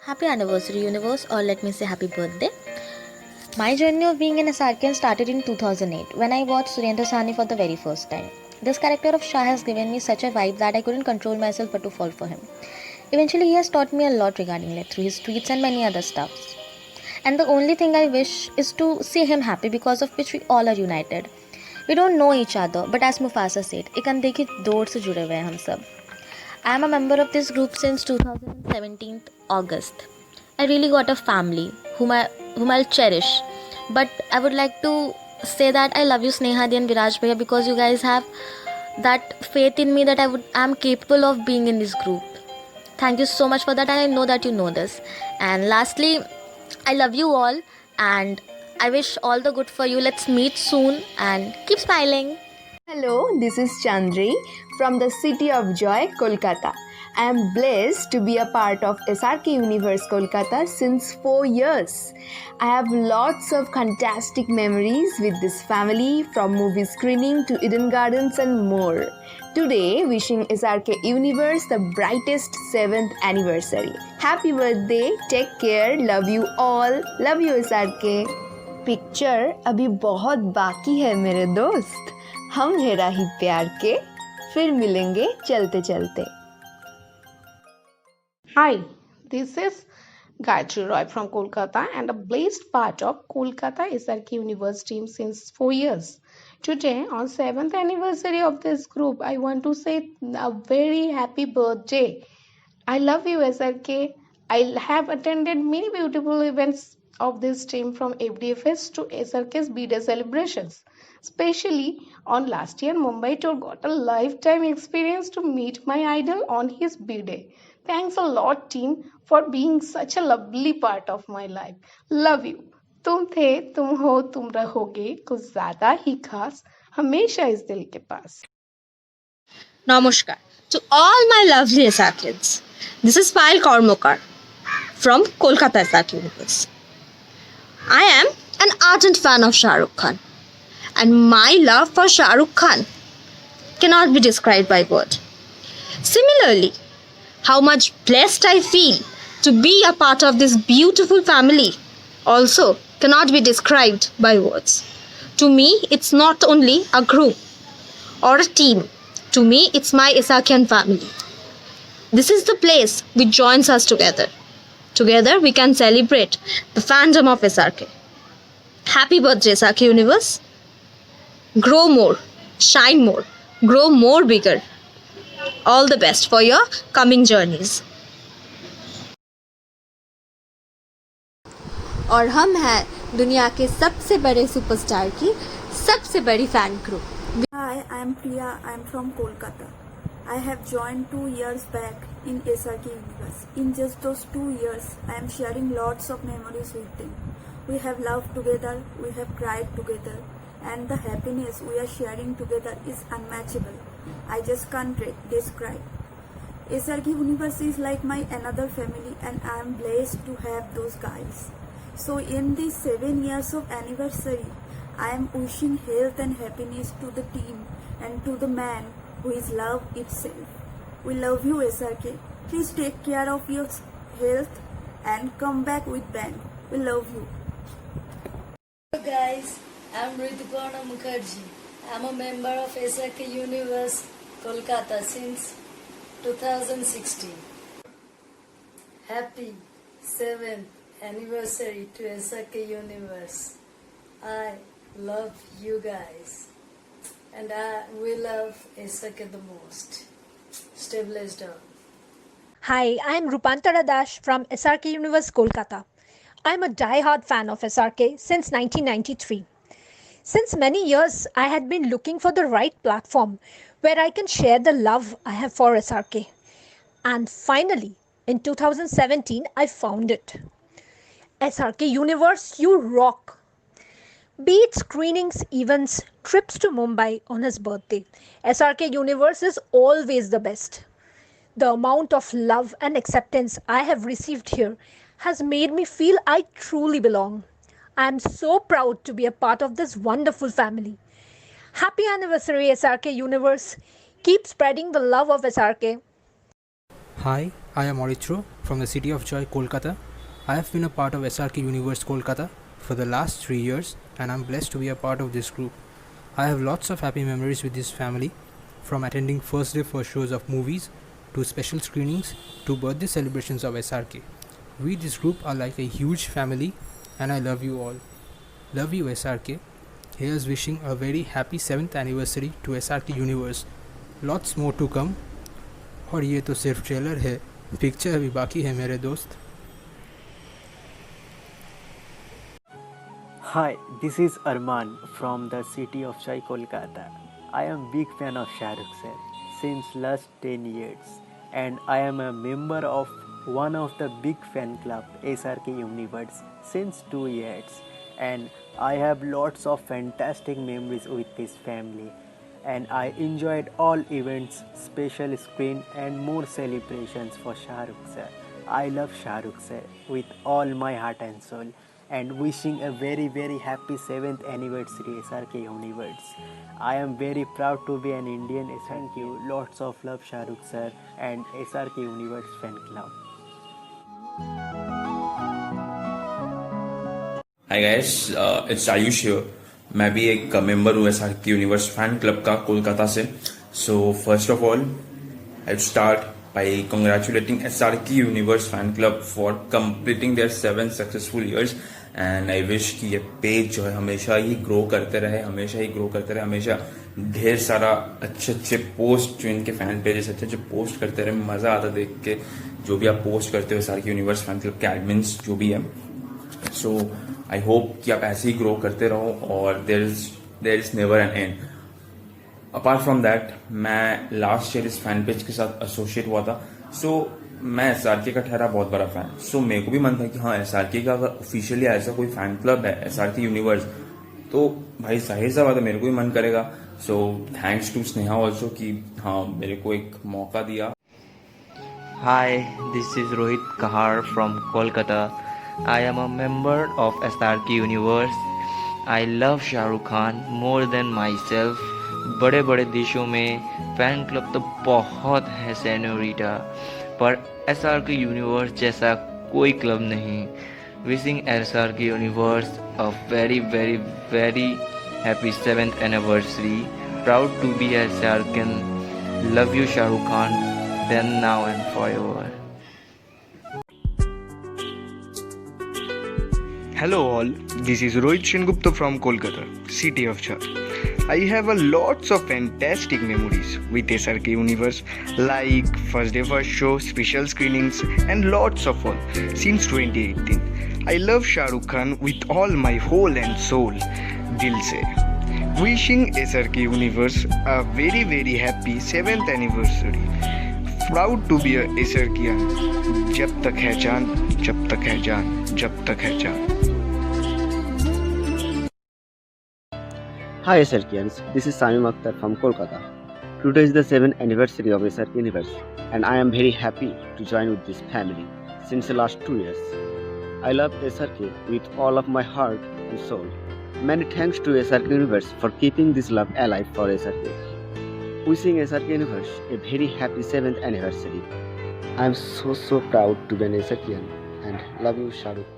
Happy anniversary, universe, or let me say happy birthday. My journey of being an SRK started in 2008 when I watched Surendra Sahni for the very first time. This character of Shah has given me such a vibe that I couldn't control myself but to fall for him. Eventually, he has taught me a lot regarding life through his tweets and many other stuffs. And the only thing I wish is to see him happy, because of which we all are united. We don't know each other, but as Mufasa said, एक अंधे की दौड़ से जुड़े हुए हैं हम सब. I am a member of this group since 2017 August. I really got a family whom I'll cherish. But I would like to say that I love you, Snehadi and Viraj Bhaiya, because you guys have that faith in me that I'm capable of being in this group. Thank you so much for that, and I know that you know this. And lastly, I love you all, and I wish all the good for you. Let's meet soon and keep smiling. Hello, this is Chandri from the city of joy, Kolkata. I am blessed to be a part of SRK Universe Kolkata since 4 years. I have lots of fantastic memories with this family, from movie screening to Eden Gardens and more. Today, wishing SRK Universe the brightest 7th anniversary. Happy birthday, take care, love you all, love you SRK. Picture अभी बहुत बाकी है मेरे दोस्त, हम हैं राही प्यार के, फिर मिलेंगे चलते चलते. Hi, this is Gayatri Roy from Kolkata and a blessed part of Kolkata SRK Universe team since 4 years. Today, on 7th anniversary of this group, I want to say a very happy birthday. I love you SRK. I have attended many beautiful events of this team from FDFS to SRK's B-Day celebrations. Especially on last year, Mumbai tour got a lifetime experience to meet my idol on his B-Day. Thanks a lot team for being such a lovely part of my life. Love you. तुम थे, तुम हो, तुम रहोगे, कुछ ज्यादा ही खास, हमेशा इस दिल के पास. Namaskar to all my lovely SR kids. This is Payal Kormokar from Kolkata SR Universe. I am an ardent fan of Shah Rukh Khan, and my love for Shah Rukh Khan cannot be described by word. Similarly, how much blessed I feel to be a part of this beautiful family also cannot be described by words. To me, it's not only a group or a team. To me, it's my SRKian family. This is the place which joins us together. Together, we can celebrate the fandom of SRK. Happy birthday, SRK Universe. Grow more, shine more, grow more bigger. All the best for your coming journeys. और हम हैं दुनिया के सबसे बड़े superstar की सबसे बड़ी fan group. Hi, I am Priya. I am from Kolkata. I have joined 2 years back in SRK Universe. In just those 2 years, I am sharing lots of memories with them. We have loved together, we have cried together, and the happiness we are sharing together is unmatchable. I just can't describe. SRK Universe is like my another family, and I am blessed to have those guys. So in these 7 years of anniversary, I am wishing health and happiness to the team and to the man who is love itself. We love you SRK. Please take care of your health and come back with bang. We love you. Hello guys, I'm Rituparna Mukherjee. I'm a member of SRK Universe Kolkata since 2016. Happy 7th anniversary to SRK Universe. I love you guys, and we love SRK the most. Stay blessed all. Hi, I'm Rupantara Dash from SRK Universe Kolkata. I'm a die-hard fan of SRK since 1993. Since many years, I had been looking for the right platform where I can share the love I have for SRK. And finally, in 2017, I found it. SRK Universe, you rock! Be it screenings, events, trips to Mumbai on his birthday, SRK Universe is always the best. The amount of love and acceptance I have received here has made me feel I truly belong. I am so proud to be a part of this wonderful family. Happy anniversary, SRK Universe. Keep spreading the love of SRK. Hi, I am Orithro from the City of Joy, Kolkata. I have been a part of SRK Universe Kolkata for the last 3 years and I'm blessed to be a part of this group. I have lots of happy memories with this family, from attending first day first shows of movies to special screenings to birthday celebrations of SRK. We this group are like a huge family and I love you all. Love you SRK. Here's wishing a very happy 7th anniversary to SRK Universe. Lots more to come. और ये तो सिर्फ trailer है, picture अभी बाकी है मेरे दोस्त. Hi, this is Arman from the City of Joy, Kolkata. I am big fan of Shah Rukh sir since last 10 years and I am a member of one of the big fan club SRK Universe since 2 years and I have lots of fantastic memories with this family and I enjoyed all events, special screen and more celebrations for Shah Rukh sir. I love Shah Rukh sir with all my heart and soul and wishing a very very happy 7th anniversary SRK Universe. I am very proud to be an Indian. Thank you. Lots of love Shah Rukh sir and SRK Universe fan club. Hi guys, it's Ayush here. मैं भी एक member हूँ SRK universe fan club का कोलकाता से. So first of all I start by congratulating SRK universe fan club for completing there 7 successful years and I wish कि ये page जो है हमेशा ही ग्रो करते रहे, हमेशा ढेर सारा अच्छे पोस्ट जो इनके फैन पेजेस अच्छे पोस्ट करते रहे. मजा आता देख के जो भी आप पोस्ट करते हो SRK यूनिवर्स फैन क्लब के एडमिन्स जो भी है. सो आई होप कि आप ऐसे ही ग्रो करते रहो और there is never an end. Apart from that, मैं लास्ट ईयर इस फैन पेज के साथ एसोसिएट हुआ था. सो मैं SRK का ठहरा बहुत बड़ा फैन. सो मेरे को भी मन था कि हाँ, SRK का अगर ऑफिशियली ऐसा कोई फैन क्लब है SRK यूनिवर्स, तो भाई जाहिर सा बात है मेरे को भी मन करेगा. So thanks to Sneha also कि हाँ मेरे को एक मौका दिया. Hi, this is Rohit Kahar from Kolkata. I am a member of SRK Universe. I love Shah Rukh Khan more than myself. बड़े बड़े देशों में फैन क्लब तो बहुत है सेनोरिटा, पर SRK यूनिवर्स जैसा कोई क्लब नहीं. Wishing SRK universe a very very very happy 7th anniversary. Proud to be a SRKan. Love you Shah Rukh Khan, then, now and forever. Hello all, this is Rohit Shengupta from Kolkata, City of Joy. I have a lots of fantastic memories with SRK Universe, like first day first show, special screenings and lots of all since 2018. I love Shah Rukh Khan with all my whole and soul, dil se. Wishing SRK Universe a very very happy 7th anniversary. Proud to be a SRKian. जब तक है जान, जब तक है जान, जब तक है जान. Hi SRKians, this is Samim Akhtar from Kolkata. Today is the 7th anniversary of SRK Universe and I am very happy to join with this family since the last 2 years. I love SRK with all of my heart and soul. Many thanks to SRK Universe for keeping this love alive for SRK. Wishing SRK Universe a very happy 7th anniversary. I am so proud to be an SRKian and love you Shah Rukh.